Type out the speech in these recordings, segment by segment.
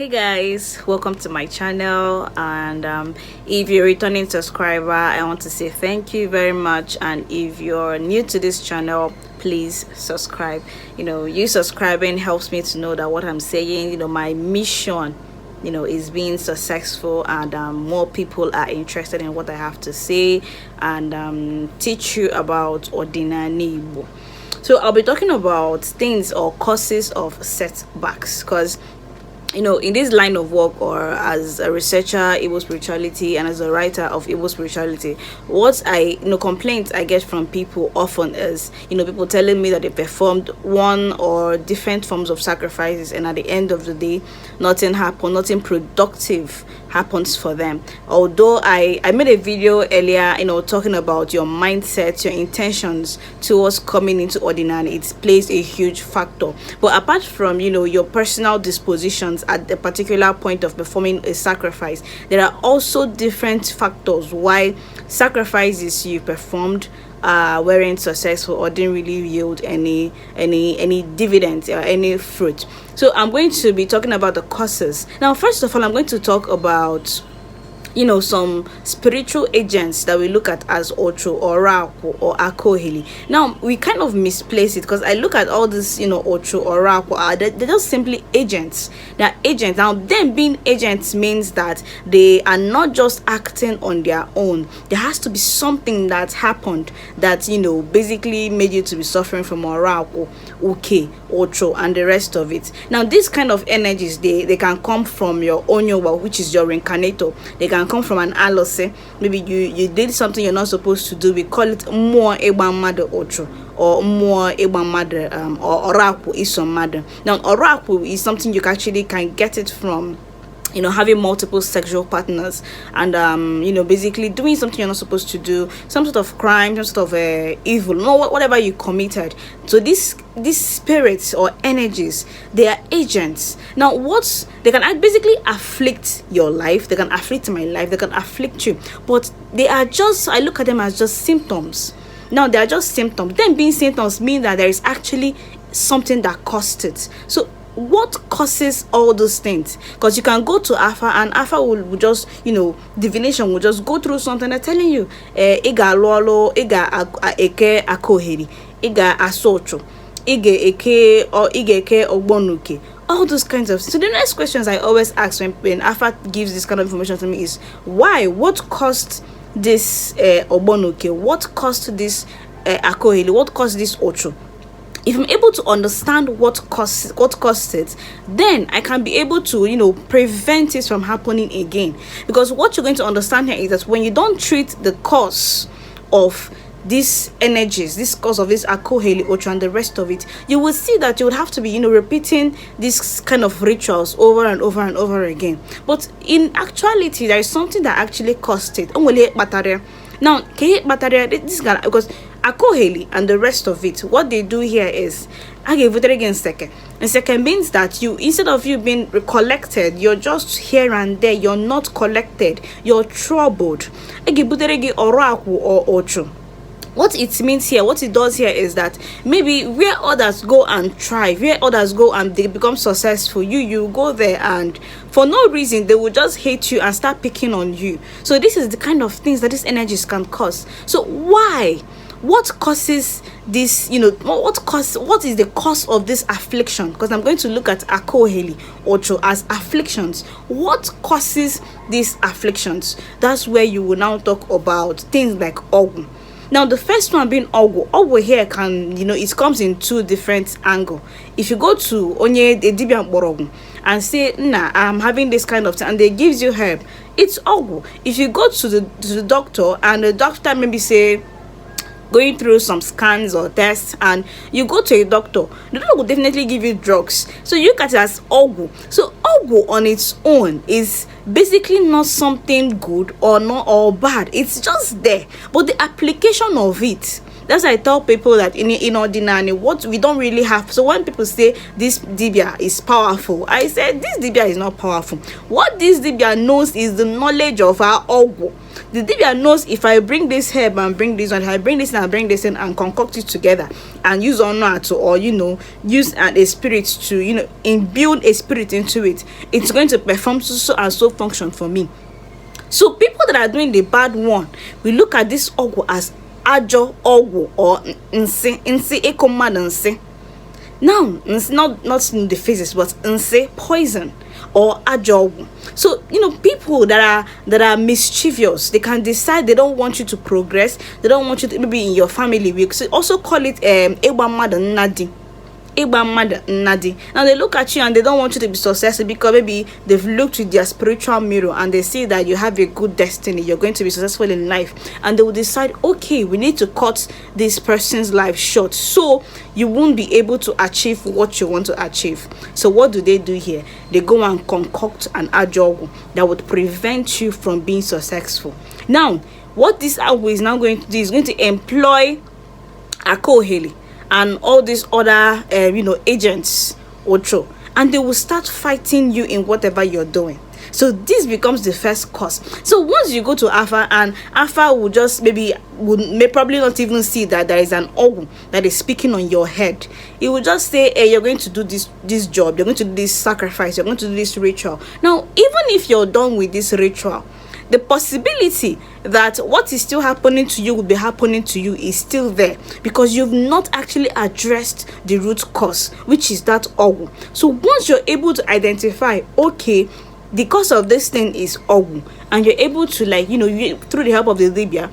Hey guys, welcome to my channel. And if you're a returning subscriber, I want to say thank you very much. And if you're new to this channel, please subscribe. You subscribing helps me to know that what I'm saying, my mission, is being successful, and more people are interested in what I have to say, and teach you about Odinaani-4. So I'll be talking about things or causes of setbacks, because in this line of work, or as a researcher Igbo spirituality and as a writer of Igbo spirituality, what I complaints I get from people often is people telling me that they performed one or different forms of sacrifices, and at the end of the day nothing happened, nothing productive happens for them. Although I made a video earlier talking about your mindset, your intentions towards coming into Odinaani. It plays a huge factor. But apart from your personal dispositions at the particular point of performing a sacrifice, there are also different factors why sacrifices you performed weren't successful or didn't really yield any dividends or any fruit. So I'm going to be talking about the causes. Now, first of all, I'm going to talk about some spiritual agents that we look at as Ocho or Raku or Akoheli. Now we kind of misplace it, because I look at all this Ocho or Raku, they're just simply agents. They're agents. Now them being agents means that they are not just acting on their own. There has to be something that happened that basically made you to be suffering from Oraku, Uke, Ocho, and the rest of it. Now these kind of energies, they can come from your Onyowa, which is your reincarnator. They can come from an alose. Maybe you did something you're not supposed to do. We call it more Egban Mother Ocho, or more Egban Mother or Oraku is some mother. Now Oraku is something you actually can get it from having multiple sexual partners, and basically doing something you're not supposed to do, some sort of crime, some sort of evil, whatever you committed. So these spirits or energies, they are agents. Now what they can basically afflict your life, they can afflict my life, they can afflict you, but they are just, I look at them as just symptoms. Now they are just symptoms. Them being symptoms mean that there is actually something that caused it. So what causes all those things? Because you can go to Alpha, and Alpha will just divination will just go through something. They're telling you iga lolo, iga eke akoheri, iga asocho, iga eke or iga eke ogbonuke, all those kinds of things. So the next questions I always ask when Alpha gives this kind of information to me is, why? What caused this ogbonuke? What caused this akoheri? What caused this ocho? If I'm able to understand what caused it, then I can be able to prevent it from happening again. Because what you're going to understand here is that when you don't treat the cause of these energies, this cause of this Akoheli, Ocho, and the rest of it, you will see that you would have to be repeating these kind of rituals over and over and over again. But in actuality, there is something that actually caused it. Now, this guy, because Akoheli and the rest of it, what they do here is against second. And second means that you, instead of you being collected, you're just here and there, you're not collected, you're troubled. Or Ocho. What it means here, what it does here is that maybe where others go and thrive, where others go and they become successful, you go there and for no reason they will just hate you and start picking on you. So this is the kind of things that these energies can cause. So why? What causes this? What is the cause of this affliction? Because I'm going to look at Akoheli Ocho as afflictions. What causes these afflictions? That's where you will now talk about things like Ogun. Now the first one being Ogu here can it comes in two different angles. If you go to Onye de Dibian Borogun and say, nah, I'm having this kind of thing, and they gives you herb, it's Ogu. If you go to the doctor and the doctor maybe say going through some scans or tests, and you go to a doctor, the doctor will definitely give you drugs. So you look at it as Ogu. So Ogu on its own is basically not something good or not or bad. It's just there. But the application of it, that's why I tell people that in Odinaani, what we don't really have. So when people say this Dibia is powerful, I said this Dibia is not powerful. What this Dibia knows is the knowledge of our Ogu. The dibia knows if I bring this herb and bring this one, if I bring this and I bring this in and concoct it together and use honor to, or use a spirit to imbue a spirit into it, it's going to perform so and so function for me. So people that are doing the bad one, we look at this ogu as ajo ogu or nse ekomad nse. Now it's not in the physics, but nse poison or ajo. So people that are mischievous, they can decide they don't want you to progress, they don't want you to maybe in your family. We also call it ebamad nadi. Now they look at you and they don't want you to be successful because maybe they've looked with their spiritual mirror and they see that you have a good destiny, you're going to be successful in life, and they will decide, okay, we need to cut this person's life short so you won't be able to achieve what you want to achieve. So what do? Here they go and concoct an ajogu that would prevent you from being successful. Now what this agu is now going to do is going to employ akoheli and all these other agents ocho, and they will start fighting you in whatever you're doing. So this becomes the first cause. So once you go to Alpha, and Alpha will just may probably not even see that there is an ogun that is speaking on your head. It will just say, hey, you're going to do this job, you're going to do this sacrifice, you're going to do this ritual. Now even if you're done with this ritual, the possibility that what is still happening to you will be happening to you is still there, because you've not actually addressed the root cause, which is that ogu. So once you're able to identify, okay, the cause of this thing is ogu, and you're able to through the help of the Libya,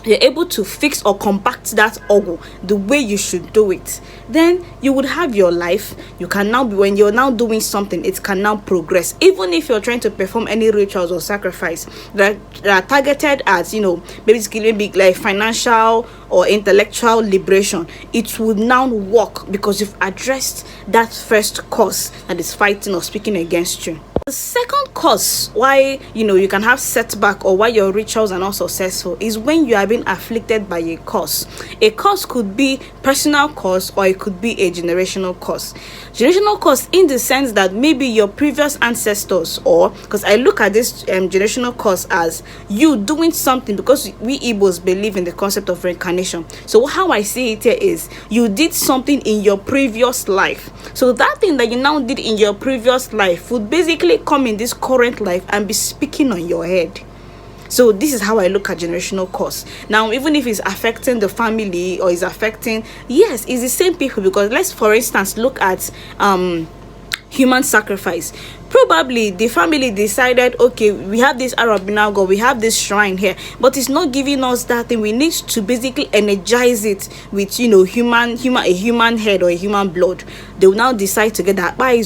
you're able to fix or compact that ogu the way you should do it, then you would have your life. You can now be, when you're now doing something, it can now progress. Even if you're trying to perform any rituals or sacrifice that are targeted at maybe like financial or intellectual liberation, it would now work because you've addressed that first cause that is fighting or speaking against you. The second cause why you can have setback or why your rituals are not successful is when you are being afflicted by a curse. A curse could be personal curse or it could be a generational curse. Generational curse in the sense that maybe your previous ancestors, or because I look at this generational curse as you doing something, because we Igbos believe in the concept of reincarnation. So how I see it here is you did something in your previous life. So that thing that you now did in your previous life would basically come in this current life and be speaking on your head. So this is how I look at generational curse. Now even if it's affecting the family or is affecting, yes, it's the same people, because let's for instance look at human sacrifice. Probably the family decided, okay, we have this Arabina god, we have this shrine here, but it's not giving us that thing. We need to basically energize it with a human head or a human blood. They will now decide to get that they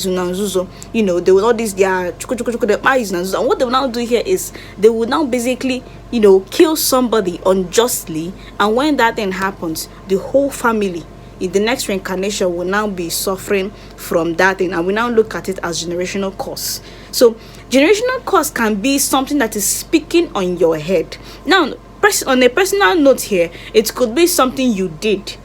will not this their and what they will now do here is they will now basically kill somebody unjustly, and when that thing happens, the whole family in the next reincarnation will now be suffering from that thing, and we now look at it as generational curse. So generational curse can be something that is speaking on your head. Now on a personal note here, it could be something you did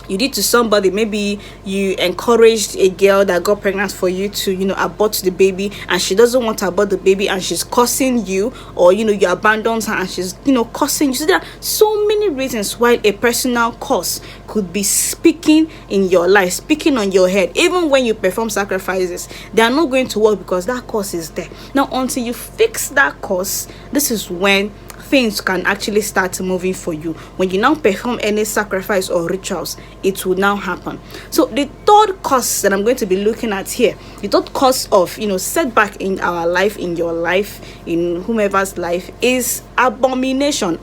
to somebody. Maybe you encouraged a girl that got pregnant for you to abort the baby, and she doesn't want to abort the baby and she's cursing you, or you abandoned her and she's cursing you. So there are so many reasons why a personal curse could be speaking in your life, speaking on your head. Even when you perform sacrifices, they are not going to work because that curse is there. Now until you fix that curse, this is when things can actually start moving for you. When you now perform any sacrifice or rituals, it will now happen. So the third cause that I'm going to be looking at here, the third cause of setback in our life, in your life, in whomever's life, is abomination.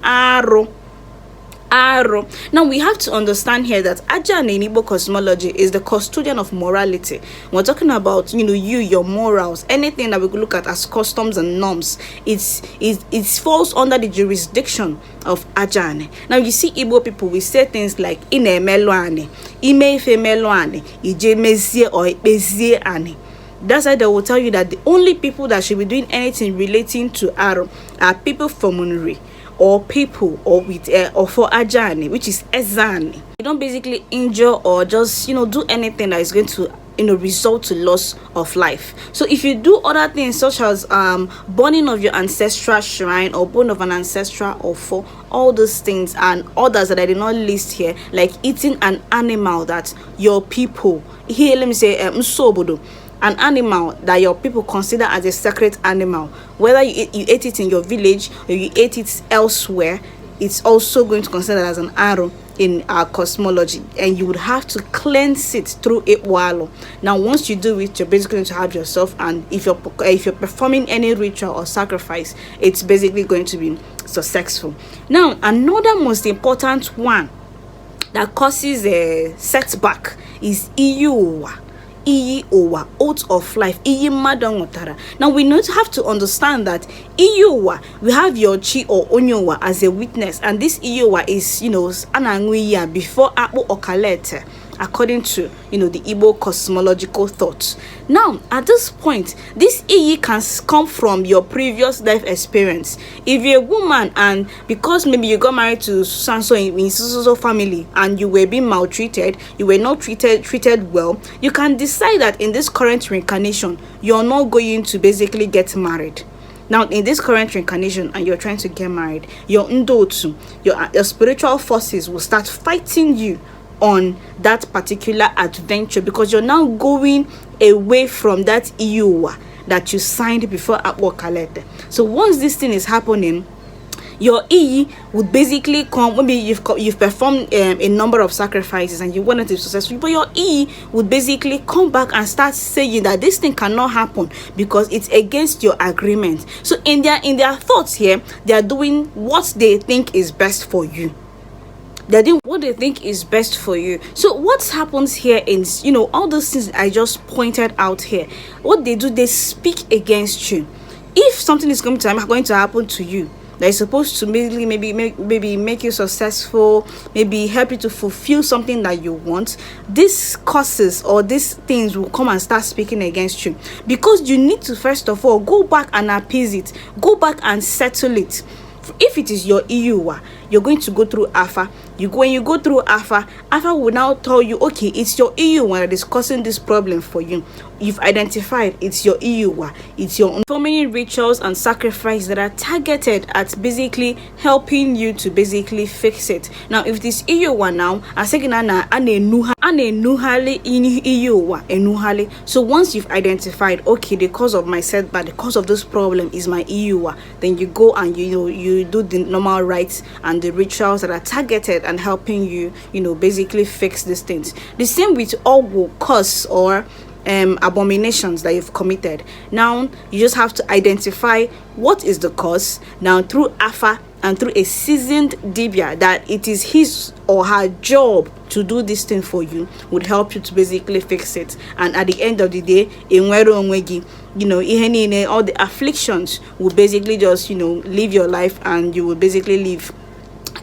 Arrow. Now we have to understand here that Aja in Igbo cosmology is the custodian of morality. We're talking about your morals, anything that we could look at as customs and norms. It falls under the jurisdiction of Ajane. Now you see Igbo people, we say things like ine meluane, ime ife meluane, ije mezie or ipezie ane. That's why they will tell you that the only people that should be doing anything relating to Arrow are people from Munri, or people or with or for Ajani, which is Ezani. You don't basically injure or just do anything that is going to result to loss of life. So if you do other things such as burning of your ancestral shrine or bone of an ancestral or for all those things and others that I did not list here, like eating an animal that your people here, let me say an animal that your people consider as a sacred animal, whether you ate it in your village or you ate it elsewhere, it's also going to consider as an arrow in our cosmology, and you would have to cleanse it through a wallow. Now once you do it, you're basically going to have yourself, and if you're performing any ritual or sacrifice, it's basically going to be successful. Now another most important one that causes a setback is Iyuwa. Owa, oath of life. Now we have to understand that Iyuwa, we have your chi or onyowa as a witness, and this Iyuwa is ananguya before Apo Okalete, according to the Igbo cosmological thoughts. Now at this point, this Iyi can come from your previous life experience. If you're a woman and because maybe you got married to so in so family and you were being maltreated, you were not treated well, you can decide that in this current reincarnation you're not going to basically get married. Now in this current reincarnation and you're trying to get married, your ndotu, your spiritual forces will start fighting you on that particular adventure, because you're now going away from that Iyuwa that you signed before Apokalete. So once this thing is happening, your Iyi would basically come. Maybe you've performed a number of sacrifices and you wanted to be successful, but your Iyi would basically come back and start saying that this thing cannot happen because it's against your agreement. So in their thoughts here, they are doing what they think is best for you. They're doing what they think is best for you. So what happens here is, all those things I just pointed out here, what they do, they speak against you. If something is going to happen to you that is supposed to maybe make you successful, maybe help you to fulfill something that you want, these causes or these things will come and start speaking against you, because you need to first of all go back and appease it, go back and settle it. If it is your Iyuwa, you're going to go through Afa. When you go through Afa will now tell you, okay, it's your Iyuwa that is causing this problem for you. You've identified it's your Iyuwa. It's your own. So many rituals and sacrifices that are targeted at basically helping you to basically fix it. Now, if this Iyuwa now, so once you've identified, okay, the cause of my setback, the cause of this problem is my Iyuwa, then you go and you do the normal rites and the rituals that are targeted and helping you, basically fix these things. The same with all cause or abominations that you've committed. Now you just have to identify what is the cause. Now through Afa and through a seasoned dibia that it is his or her job to do this thing for you, would help you to basically fix it. And at the end of the day, all the afflictions will basically just live your life, and you will basically live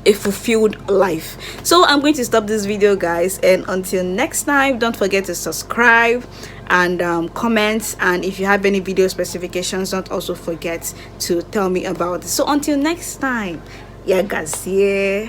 a fulfilled life. So I'm going to stop this video, guys, and until next time, don't forget to subscribe and comment, and if you have any video specifications, don't also forget to tell me about it. So until next time, yeah guys, yeah.